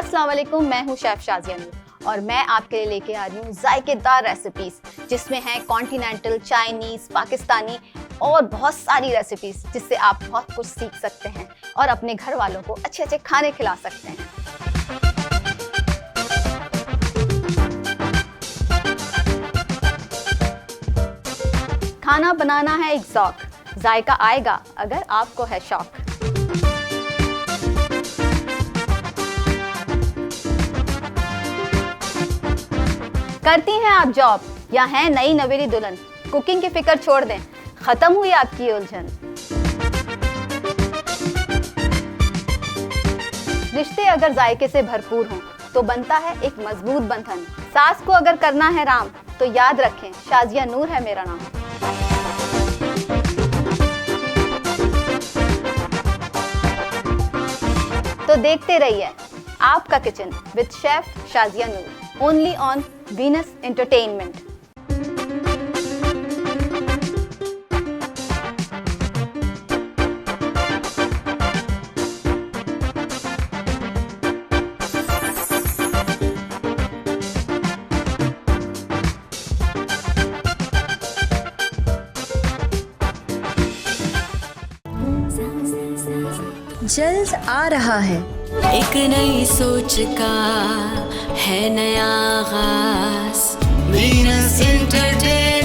अस्सलाम वालेकुम, मैं हूँ शेफ शाजिया नूर और मैं आपके लिए लेके आ रही हूँ जायकेदार रेसिपीज जिसमें हैं कॉन्टिनेंटल, चाइनीज, पाकिस्तानी और बहुत सारी रेसिपीज जिससे आप बहुत कुछ सीख सकते हैं और अपने घर वालों को अच्छे अच्छे खाने खिला सकते हैं। खाना बनाना है एक ज़ौक, जायका आएगा अगर आपको है शौक। करती हैं आप जॉब या हैं नई नवेली दुल्हन, कुकिंग की फिक्र छोड़ दें, खत्म हुई आपकी उलझन। रिश्ते अगर जायके से भरपूर हों तो बनता है एक मजबूत बंधन। सास को अगर करना है राम तो याद रखें शाजिया नूर है मेरा नाम। तो देखते रहिए आपका kitchen with chef Shazia Noor, only on Venus entertainment. जल्द आ रहा है एक नई सोच का है नया आगाज, वीनस एंटरटेनमेंट।